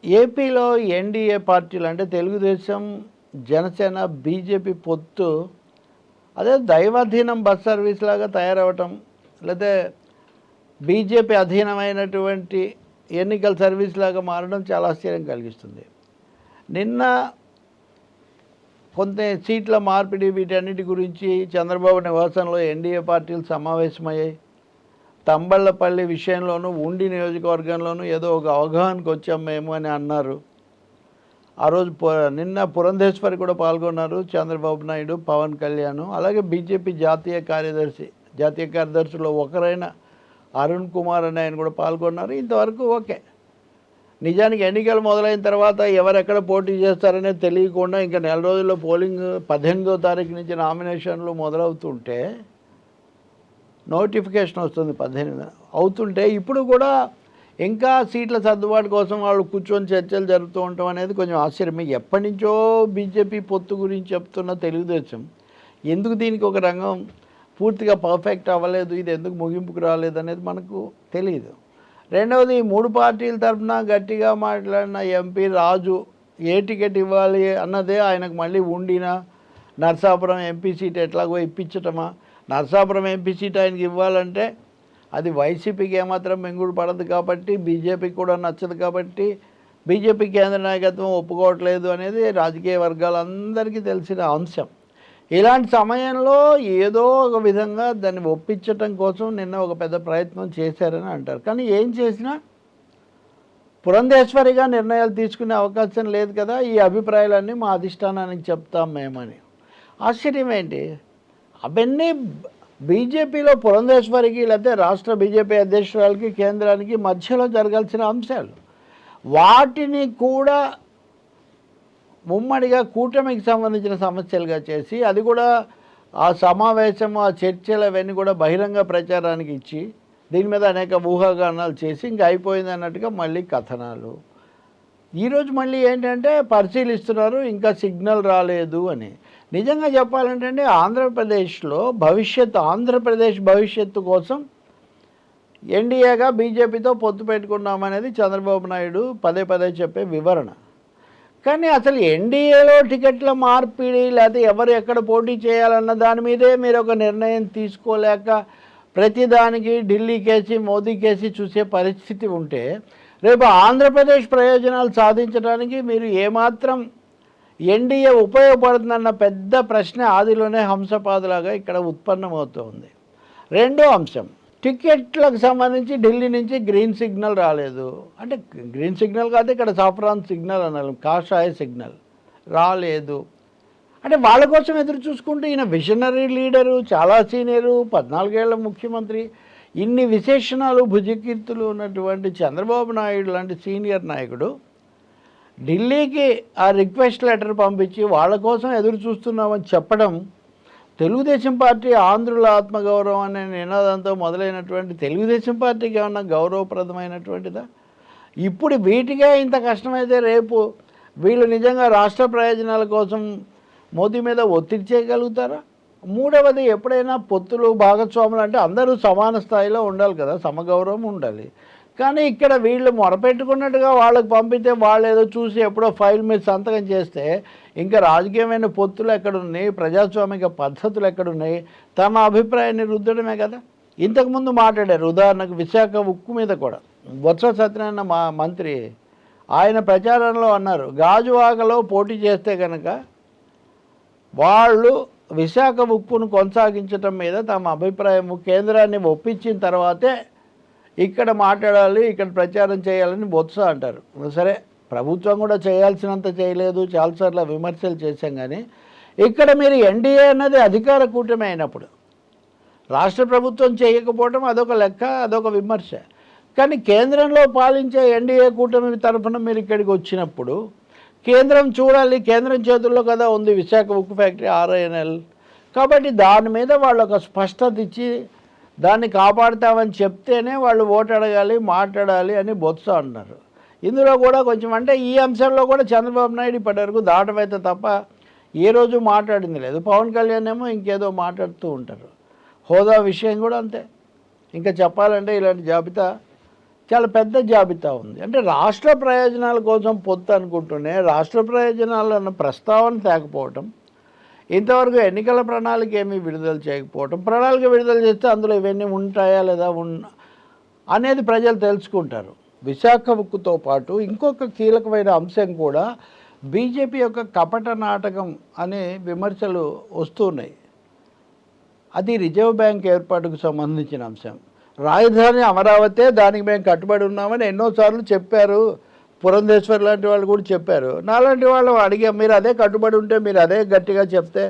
ఏపీలో ఎన్డీఏ పార్టీలు అంటే తెలుగుదేశం, జనసేన, బీజేపీ పొత్తు అదే దైవాధీనం బస్ సర్వీస్ లాగా తయారవటం, లేకపోతే బీజేపీ అధీనమైనటువంటి ఎన్నికల సర్వీస్ లాగా మారడం చాలా ఆశ్చర్యం కలిగిస్తుంది. నిన్న కొంత సీట్ల మార్పిడి వీటన్నిటి గురించి చంద్రబాబు నివాసంలో ఎన్డీఏ పార్టీలు సమావేశమయ్యాయి. తంబళ్లపల్లి విషయంలోనూ ఉండి నియోజకవర్గంలోనూ ఏదో ఒక అవగాహనకు వచ్చాం మేము అని అన్నారు. ఆ రోజు నిన్న పురంధేశ్వరి కూడా పాల్గొన్నారు, చంద్రబాబు నాయుడు, పవన్ కళ్యాణ్, అలాగే బీజేపీ జాతీయ కార్యదర్శిలో ఒకరైన అరుణ్ కుమార్ అని ఆయన కూడా పాల్గొన్నారు. ఇంతవరకు ఓకే. నిజానికి ఎన్నికలు మొదలైన తర్వాత ఎవరెక్కడ పోటీ చేస్తారనేది తెలియకుండా ఇంకా నెల రోజుల్లో పోలింగ్ 18వ తారీఖు నుంచి నామినేషన్లు మొదలవుతుంటే నోటిఫికేషన్ వస్తుంది 18 అవుతుంటే ఇప్పుడు కూడా ఇంకా సీట్ల సర్దుబాటు కోసం వాళ్ళు కూర్చొని చర్చలు జరుగుతూ ఉండటం అనేది కొంచెం ఆశ్చర్యమే. ఎప్పటి నుంచో బీజేపీ పొత్తు గురించి చెప్తున్న తెలుగుదేశం ఎందుకు దీనికి ఒక రంగం పూర్తిగా పర్ఫెక్ట్ అవ్వలేదు, ఇది ఎందుకు ముగింపుకు రాలేదు అనేది మనకు తెలియదు. రెండవది, 3 పార్టీల తరఫున గట్టిగా మాట్లాడిన ఎంపీ రాజు ఏ టికెట్ ఇవ్వాలి అన్నదే ఆయనకు మళ్ళీ ఉండిన నరసాపురం ఎంపీ సీట్ ఎట్లాగో ఇప్పించటమా. నరసాపురం ఎంపీ సీట్ ఆయనకి ఇవ్వాలంటే అది వైసీపీకి ఏమాత్రం మెంగుడు పడదు కాబట్టి, బీజేపీకి కూడా నచ్చదు కాబట్టి బీజేపీ కేంద్ర నాయకత్వం ఒప్పుకోవట్లేదు అనేది రాజకీయ వర్గాలందరికీ తెలిసిన అంశం. ఇలాంటి సమయంలో ఏదో ఒక విధంగా దాన్ని ఒప్పించటం కోసం నిన్న ఒక పెద్ద ప్రయత్నం చేశారని అంటారు. కానీ ఏం చేసినా పురంధేశ్వరిగా నిర్ణయాలు తీసుకునే అవకాశం లేదు కదా. ఈ అభిప్రాయాలన్నీ మా అధిష్టానానికి చెప్తాం మేమని. ఆశ్చర్యం ఏంటి, అవన్నీ బీజేపీలో పురంధేశ్వరికి లేకపోతే రాష్ట్ర బీజేపీ అధ్యక్షురాలకి కేంద్రానికి మధ్యలో జరగాల్సిన అంశాలు. వాటిని కూడా ముమ్మడిగా కూటమికి సంబంధించిన సమస్యలుగా చేసి, అది కూడా ఆ సమావేశం, ఆ చర్చలు అవన్నీ కూడా బహిరంగ ప్రచారానికి ఇచ్చి దీని మీద అనేక ఊహాగానాలు చేసి ఇంకా అయిపోయింది అన్నట్టుగా మళ్ళీ కథనాలు. ఈరోజు మళ్ళీ ఏంటంటే పరిశీలిస్తున్నారు, ఇంకా సిగ్నల్ రాలేదు అని. నిజంగా చెప్పాలంటే ఆంధ్రప్రదేశ్లో ఆంధ్రప్రదేశ్ భవిష్యత్తు కోసం ఎన్డీఏగా బీజేపీతో పొత్తు పెట్టుకున్నామనేది చంద్రబాబు నాయుడు పదే పదే చెప్పే వివరణ. కానీ అసలు ఎన్డీఏలో టికెట్ల మార్పిడి లేకపోతే ఎవరు ఎక్కడ పోటీ చేయాలన్న దాని మీదే మీరు ఒక నిర్ణయం తీసుకోలేక ప్రతిదానికి ఢిల్లీ కేసి మోదీ కేసి చూసే పరిస్థితి ఉంటే, రేపు ఆంధ్రప్రదేశ్ ప్రయోజనాలు సాధించడానికి మీరు ఏమాత్రం ఎన్డీఏ ఉపయోగపడుతుందన్న పెద్ద ప్రశ్న ఆదిలోనే హంసపాదులాగా ఇక్కడ ఉత్పన్నమవుతుంది. రెండో అంశం, టికెట్లకు సంబంధించి ఢిల్లీ నుంచి గ్రీన్ సిగ్నల్ రాలేదు. అంటే గ్రీన్ సిగ్నల్ కాదు, ఇక్కడ సాఫ్రాన్ సిగ్నల్ అన్నారు, కాషాయ సిగ్నల్ రాలేదు. అంటే వాళ్ళ కోసం ఎదురు చూసుకుంటూ ఈయన విజనరీ లీడరు, చాలా సీనియరు, 14 ఏళ్ల ముఖ్యమంత్రి, ఇన్ని విశేషణాలు భుజకీర్తులు ఉన్నటువంటి చంద్రబాబు నాయుడు లాంటి సీనియర్ నాయకుడు ఢిల్లీకి ఆ రిక్వెస్ట్ లెటర్ పంపించి వాళ్ళ కోసం ఎదురు చూస్తున్నామని చెప్పడం, తెలుగుదేశం పార్టీ ఆంధ్రుల ఆత్మగౌరవం అనే నినాదంతో మొదలైనటువంటి తెలుగుదేశం పార్టీకి ఏమన్నా గౌరవప్రదమైనటువంటిదా? ఇప్పుడు వీటికే ఇంత కష్టమైతే రేపు వీళ్ళు నిజంగా రాష్ట్ర ప్రయోజనాల కోసం మోదీ మీద ఒత్తిడి చేయగలుగుతారా? మూడవది, ఎప్పుడైనా పొత్తులు భాగస్వాములు అంటే అందరూ సమాన స్థాయిలో ఉండాలి కదా, సమగౌరవం ఉండాలి. కానీ ఇక్కడ వీళ్ళు మొరపెట్టుకున్నట్టుగా వాళ్ళకి పంపితే వాళ్ళు ఏదో చూసి ఎప్పుడో ఫైల్ మీద సంతకం చేస్తే ఇంకా రాజకీయమైన పొత్తులు ఎక్కడున్నాయి, ప్రజాస్వామిక పద్ధతులు ఎక్కడున్నాయి, తమ అభిప్రాయాన్ని రుద్దడమే కదా. ఇంతకుముందు మాట్లాడారు, ఉదాహరణకు విశాఖ ఉక్కు మీద కూడా బొత్స సత్యనారాయణ మంత్రి ఆయన ప్రచారంలో అన్నారు, గాజువాకలో పోటీ చేస్తే కనుక వాళ్ళు విశాఖ ఉక్కును కొనసాగించడం మీద తమ అభిప్రాయం కేంద్రాన్ని ఒప్పించిన తర్వాతే ఇక్కడ మాట్లాడాలి, ఇక్కడ ప్రచారం చేయాలని బొత్స అంటారు. సరే, ప్రభుత్వం కూడా చేయాల్సినంత చేయలేదు, చాలాసార్లు విమర్శలు చేశాం. కానీ ఇక్కడ మీరు ఎన్డీఏ అన్నది అధికార కూటమి అయినప్పుడు రాష్ట్ర ప్రభుత్వం చేయకపోవడం అదొక లెక్క, అదొక విమర్శ. కానీ కేంద్రంలో పాలించే ఎన్డీఏ కూటమి తరఫున మీరు ఇక్కడికి వచ్చినప్పుడు కేంద్రం చూడాలి, కేంద్రం చేతుల్లో కదా ఉంది విశాఖ ఉక్కు ఫ్యాక్టరీ RINL. కాబట్టి దాని మీద వాళ్ళు ఒక స్పష్టత ఇచ్చి దాన్ని కాపాడుతామని చెప్తేనే వాళ్ళు ఓటు అడగాలి, మాట్లాడాలి అని బొత్స అన్నారు. ఇందులో కూడా కొంచెం అంటే ఈ అంశంలో కూడా చంద్రబాబు నాయుడు ఇప్పటివరకు దాటమైతే తప్ప ఏ రోజు మాట్లాడింది లేదు. పవన్ కళ్యాణ్ ఏమో ఇంకేదో మాట్లాడుతూ ఉంటారు. హోదా విషయం కూడా అంతే. ఇంకా చెప్పాలంటే ఇలాంటి జాబితా చాలా పెద్ద జాబితా ఉంది. అంటే రాష్ట్ర ప్రయోజనాల కోసం పొత్తు అనుకుంటూనే రాష్ట్ర ప్రయోజనాలు అన్న ప్రస్తావన తేకపోవటం, ఇంతవరకు ఎన్నికల ప్రణాళిక ఏమీ విడుదల చేయకపోవటం, ప్రణాళిక విడుదల చేస్తే అందులో ఇవన్నీ ఉంటాయా లేదా అనేది ప్రజలు తెలుసుకుంటారు. విశాఖ ఉక్కుతో పాటు ఇంకొక కీలకమైన అంశం కూడా బీజేపీ యొక్క కపట నాటకం అనే విమర్శలు వస్తున్నాయి. అది రిజర్వ్ బ్యాంక్ ఏర్పాటుకు సంబంధించిన అంశం. రాజధాని అమరావతే, దానికి మేము కట్టుబడి ఉన్నామని ఎన్నోసార్లు చెప్పారు. పురంధేశ్వర్ లాంటి వాళ్ళు కూడా చెప్పారు. నాలాంటి వాళ్ళు అడిగా, మీరు అదే కట్టుబడి ఉంటే మీరు అదే గట్టిగా చెప్తే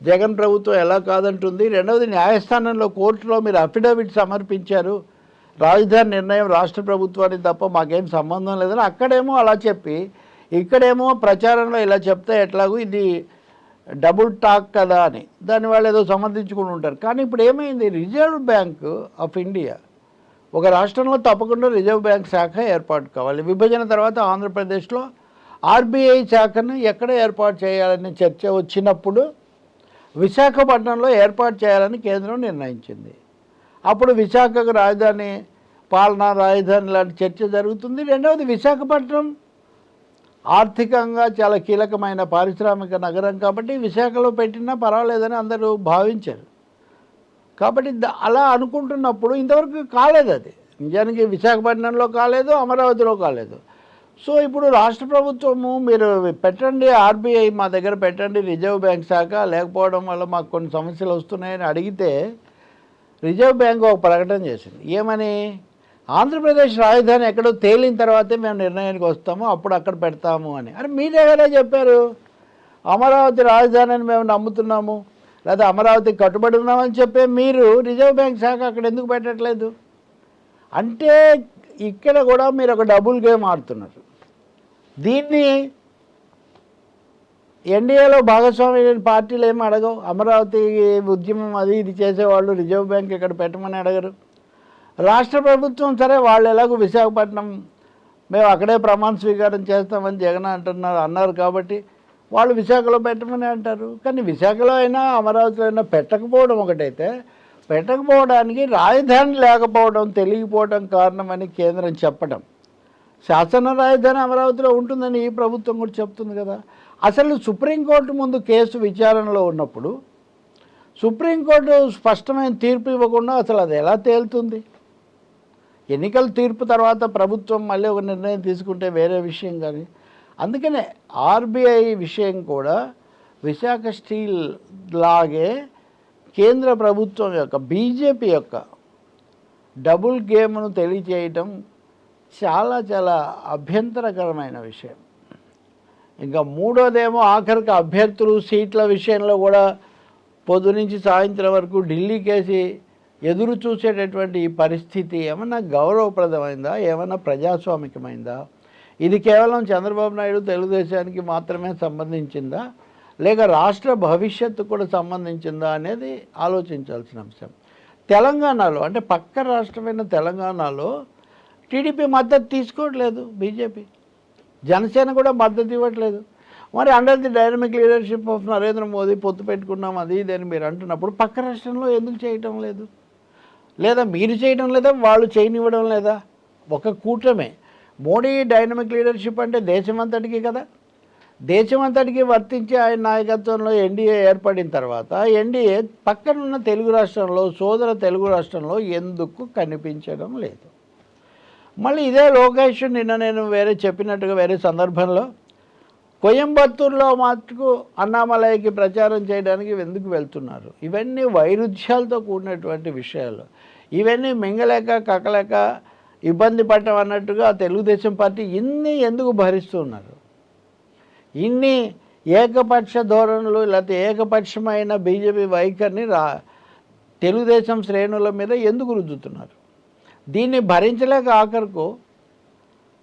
జగన్ ప్రభుత్వం ఎలా కాదంటుంది? రెండవది, న్యాయస్థానంలో కోర్టులో మీరు అఫిడవిట్ సమర్పించారు, రాజధాని నిర్ణయం రాష్ట్ర ప్రభుత్వానికి తప్ప మాకేం సంబంధం లేదని. అక్కడేమో అలా చెప్పి ఇక్కడేమో ప్రచారంలో ఇలా చెప్తే ఎట్లాగూ ఇది డబుల్ టాక్ కదా అని దాని వాళ్ళు ఏదో సమర్థించుకుని ఉంటారు. కానీ ఇప్పుడు ఏమైంది, రిజర్వ్ బ్యాంక్ ఆఫ్ ఇండియా ఒక రాష్ట్రంలో తప్పకుండా రిజర్వ్ బ్యాంక్ శాఖ ఏర్పాటు కావాలి. విభజన తర్వాత ఆంధ్రప్రదేశ్లో ఆర్బీఐ శాఖను ఎక్కడ ఏర్పాటు చేయాలని చర్చ వచ్చినప్పుడు విశాఖపట్నంలో ఏర్పాటు చేయాలని కేంద్రం నిర్ణయించింది. అప్పుడు విశాఖకు రాజధాని, పాలనా రాజధాని లాంటి చర్చ జరుగుతుంది. రెండవది, విశాఖపట్నం ఆర్థికంగా చాలా కీలకమైన పారిశ్రామిక నగరం కాబట్టి విశాఖలో పెట్టినా పర్వాలేదని అందరూ భావించారు. కాబట్టి అలా అనుకుంటున్నప్పుడు ఇంతవరకు కాలేదు. అది నిజానికి విశాఖపట్నంలో కాలేదు, అమరావతిలో కాలేదు. సో ఇప్పుడు రాష్ట్ర ప్రభుత్వము మీరు పెట్టండి ఆర్బీఐ మా దగ్గర పెట్టండి, రిజర్వ్ బ్యాంక్ శాఖ లేకపోవడం వల్ల మాకు కొన్ని సమస్యలు వస్తున్నాయని అడిగితే రిజర్వ్ బ్యాంక్ ఒక ప్రకటన చేసింది. ఏమని? ఆంధ్రప్రదేశ్ రాజధాని ఎక్కడో తేలిన తర్వాతే మేము నిర్ణయానికి వస్తాము, అప్పుడు అక్కడ పెడతాము అని. అని మీరే కదా చెప్పారు. అమరావతి రాజధాని అని మేము నమ్ముతున్నాము, లేదా అమరావతికి కట్టుబడి ఉన్నామని చెప్పే మీరు రిజర్వ్ బ్యాంక్ శాఖ అక్కడ ఎందుకు పెట్టట్లేదు? అంటే ఇక్కడ కూడా మీరు ఒక డబుల్ గేమ్ ఆడుతున్నారు. దీన్ని ఎన్డీఏలో భాగస్వామి పార్టీలు ఏమి అడగవు. అమరావతి ఉద్యమం అది ఇది చేసేవాళ్ళు రిజర్వ్ బ్యాంక్ ఇక్కడ పెట్టమని అడగరు. రాష్ట్ర ప్రభుత్వం సరే వాళ్ళు ఎలాగో విశాఖపట్నం మేము అక్కడే ప్రమాణ స్వీకారం చేస్తామని జగన్ అన్నారు కాబట్టి వాళ్ళు విశాఖలో పెట్టమని అంటారు. కానీ విశాఖలో అయినా అమరావతిలో అయినా పెట్టకపోవడం ఒకటైతే, పెట్టకపోవడానికి రాజధాని లేకపోవడం, తెలియకపోవడం కారణమని కేంద్రం చెప్పడం, శాసన రాజధాని అమరావతిలో ఉంటుందని ఈ ప్రభుత్వం కూడా చెప్తుంది కదా. అసలు సుప్రీంకోర్టు ముందు కేసు విచారణలో ఉన్నప్పుడు సుప్రీంకోర్టు స్పష్టమైన తీర్పు ఇవ్వకుండా అసలు అది ఎలా తేలుతుంది? ఎన్నికల తీర్పు తర్వాత ప్రభుత్వం మళ్ళీ ఒక నిర్ణయం తీసుకుంటే వేరే విషయం. కానీ అందుకనే ఆర్బీఐ విషయం కూడా విశాఖ స్టీల్ లాగే కేంద్ర ప్రభుత్వం యొక్క బీజేపీ యొక్క డబుల్ గేమ్ను తెలియచేయటం చాలా చాలా అభ్యంతరకరమైన విషయం. ఇంకా మూడోదేమో ఆఖరికి అభ్యర్థులు సీట్ల విషయంలో కూడా పొద్దు నుంచి సాయంత్రం వరకు ఢిల్లీకేసి ఎదురు చూసేటటువంటి ఈ పరిస్థితి ఏమన్నా గౌరవప్రదమైందా? ఏమన్నా ప్రజాస్వామికమైందా? ఇది కేవలం చంద్రబాబు నాయుడు తెలుగుదేశానికి మాత్రమే సంబంధించిందా, లేక రాష్ట్ర భవిష్యత్తు కూడా సంబంధించిందా అనేది ఆలోచించాల్సిన అంశం. తెలంగాణలో అంటే పక్క రాష్ట్రమైన తెలంగాణలో టీడీపీ మద్దతు తీసుకోవట్లేదు, బీజేపీ జనసేన కూడా మద్దతు ఇవ్వట్లేదు. మరి under the dynamic leadership of Narendra Modi పొత్తు పెట్టుకున్నాం అది ఇదని మీరు అంటున్నప్పుడు పక్క రాష్ట్రంలో ఎందుకు చేయటం లేదు? లేదా మీరు చేయడం లేదా, వాళ్ళు చేయనివ్వడం లేదా? ఒక కూటమే. మోడీ డైనమిక్ లీడర్షిప్ అంటే దేశమంతటికి కదా, దేశమంతటికి వర్తించి ఆయన నాయకత్వంలో ఎన్డీఏ ఏర్పడిన తర్వాత ఎన్డీఏ పక్కనున్న తెలుగు రాష్ట్రంలో, సోదర తెలుగు రాష్ట్రంలో ఎందుకు కనిపించడం లేదు? మళ్ళీ ఇదే లోకేష్ నిన్న నేను వేరే చెప్పినట్టుగా వేరే సందర్భంలో కోయంబత్తూరులో మటుకు అన్నామలైకి ప్రచారం చేయడానికి ఎందుకు వెళ్తున్నారు? ఇవన్నీ వైరుధ్యాలతో కూడినటువంటి విషయాలు. ఇవన్నీ మింగలేక కక్కలేక ఇబ్బంది పడటం అన్నట్టుగా తెలుగుదేశం పార్టీ ఇన్ని ఎందుకు భరిస్తున్నారు? ఇన్ని ఏకపక్ష ధోరణులు లేకపోతే ఏకపక్షమైన బీజేపీ వైఖరిని తెలుగుదేశం శ్రేణుల మీద ఎందుకు రుద్దుతున్నారు? దీన్ని భరించలేక ఆఖరుకు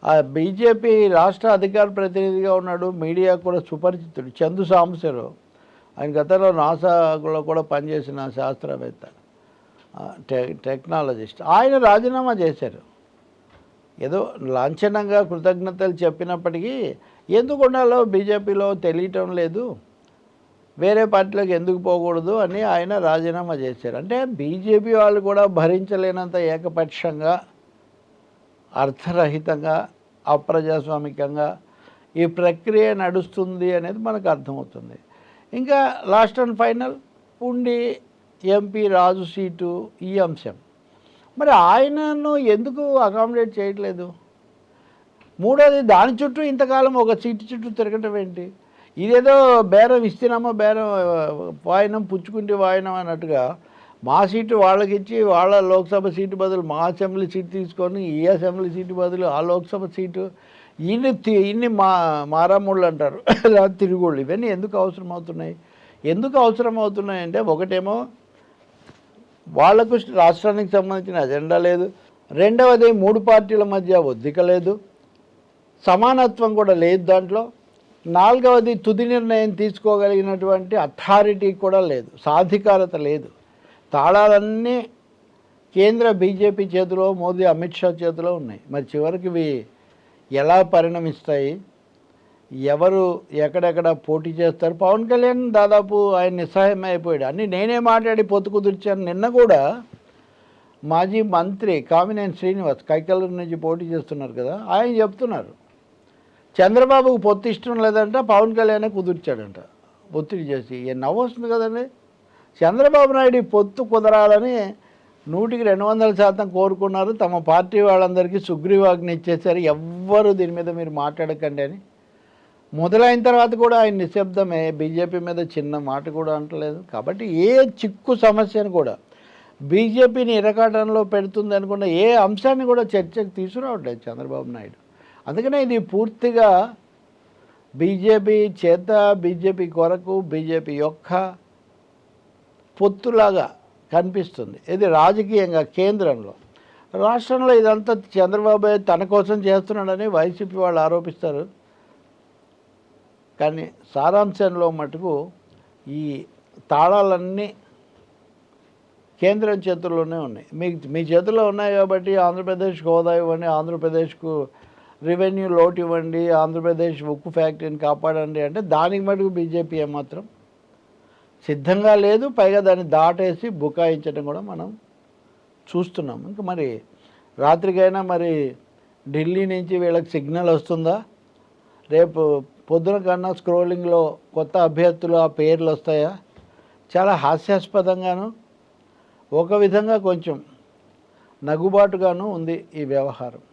ఆ బీజేపీ రాష్ట్ర అధికార ప్రతినిధిగా ఉన్నాడు, మీడియా కూడా సుపరిచితుడు, చందు సాంబశివరావు. ఆయన గతంలో నాసాలో కూడా పనిచేసిన శాస్త్రవేత్త, టెక్నాలజిస్ట్. ఆయన రాజీనామా చేశారు. ఏదో లాంఛనంగా కృతజ్ఞతలు చెప్పినప్పటికీ ఎందుకు ఉండాలో బీజేపీలో తెలియటం లేదు, వేరే పార్టీలోకి ఎందుకు పోకూడదు అని ఆయన రాజీనామా చేశారు. అంటే బీజేపీ వాళ్ళు కూడా భరించలేనంత ఏకపక్షంగా అర్థరహితంగా, అప్రజాస్వామికంగా ఈ ప్రక్రియ నడుస్తుంది అనేది మనకు అర్థమవుతుంది. ఇంకా లాస్ట్ అండ్ ఫైనల్ ఉండి ఎంపీ రాజు సీటు ఈ అంశం. మరి ఆయనను ఎందుకు అకామిడేట్ చేయట్లేదు? మూడోది దాని చుట్టూ ఇంతకాలం ఒక సీటు చుట్టూ తిరగటం ఏంటి? ఇదేదో బేరం ఇస్తున్నామో బేరం వాయినం పుచ్చుకుంటే వాయినం అన్నట్టుగా మా సీటు వాళ్ళకిచ్చి వాళ్ళ లోక్సభ సీటు బదులు మా అసెంబ్లీ సీటు తీసుకొని ఈ అసెంబ్లీ సీటు బదులు ఆ లోక్సభ సీటు ఇన్ని మారామూళ్ళు అంటారు తిరుగుళ్ళు. ఇవన్నీ ఎందుకు అవసరం అవుతున్నాయి? ఎందుకు అవసరం అవుతున్నాయంటే ఒకటేమో వాళ్లకు రాష్ట్రానికి సంబంధించిన అజెండా లేదు, రెండవది 3 పార్టీల మధ్య ఒద్దిక లేదు, సమానత్వం కూడా లేదు దాంట్లో, నాలుగవది తుది నిర్ణయం తీసుకోగలిగినటువంటి అథారిటీ కూడా లేదు, సాధికారత లేదు. తాళాలన్నీ కేంద్ర బీజేపీ చేతిలో, మోదీ అమిత్ షా చేతిలో ఉన్నాయి. మరి చివరికి ఇవి ఎలా పరిణమిస్తాయి? ఎవరు ఎక్కడెక్కడ పోటీ చేస్తారు? పవన్ కళ్యాణ్ దాదాపు ఆయన నిస్సహాయం అయిపోయాడు. అన్నీ నేనే మాట్లాడి పొత్తు కుదిర్చాను. నిన్న కూడా మాజీ మంత్రి కామినేని శ్రీనివాస్ కైకలూరు నుంచి పోటీ చేస్తున్నారు కదా, ఆయన చెప్తున్నారు చంద్రబాబుకు పొత్తు ఇష్టం లేదంట, పవన్ కళ్యాణ్ కుదిర్చాడంట ఒత్తిడి చేసి. నవ్వు వస్తుంది కదండి. చంద్రబాబు నాయుడు పొత్తు కుదరాలని 100% కోరుకున్నారు. తమ పార్టీ వాళ్ళందరికీ సుగ్రీవాజ్ఞ ఇచ్చేసారు, ఎవ్వరు దీని మీద మీరు మాట్లాడకండి అని. మొదలైన తర్వాత కూడా ఆయన నిశ్శబ్దమే, బీజేపీ మీద చిన్న మాట కూడా అంటలేదు. కాబట్టి ఏ చిక్కు సమస్యను కూడా బీజేపీని ఇరకాటంలో పెడుతుంది అనుకున్న ఏ అంశాన్ని కూడా చర్చకు తీసుకురావట్లేదు చంద్రబాబు నాయుడు. అందుకనే ఇది పూర్తిగా బీజేపీ చేత, బీజేపీ కొరకు, బీజేపీ యొక్క పొత్తులాగా కనిపిస్తుంది. ఇది రాజకీయంగా కేంద్రంలో. రాష్ట్రంలో ఇదంతా చంద్రబాబు తన కోసం చేస్తున్నాడని వైసీపీ వాళ్ళు ఆరోపిస్తారు. కానీ సారాంశంలో మటుకు ఈ తాళాలన్నీ కేంద్రం చేతుల్లోనే ఉన్నాయి. మీ చేతుల్లో ఉన్నాయి కాబట్టి ఆంధ్రప్రదేశ్కి హోదా ఇవ్వండి, ఆంధ్రప్రదేశ్కు రెవెన్యూ లోటు ఇవ్వండి, ఆంధ్రప్రదేశ్ ఉక్కు ఫ్యాక్టరీని కాపాడండి అంటే దానికి మటుకు బీజేపీ ఏమాత్రం సిద్ధంగా లేదు. పైగా దాన్ని దాటేసి బుకాయించడం కూడా మనం చూస్తున్నాం. ఇంకా మరి రాత్రికైనా మరి ఢిల్లీ నుంచి వీళ్ళకి సిగ్నల్ వస్తుందా? రేపు పొద్దున కన్నా స్క్రోలింగ్లో కొత్త అభ్యర్థులు ఆ పేర్లు వస్తాయా? చాలా హాస్యాస్పదంగాను, ఒక విధంగా కొంచెం నగుబాటుగాను ఉంది ఈ వ్యవహారం.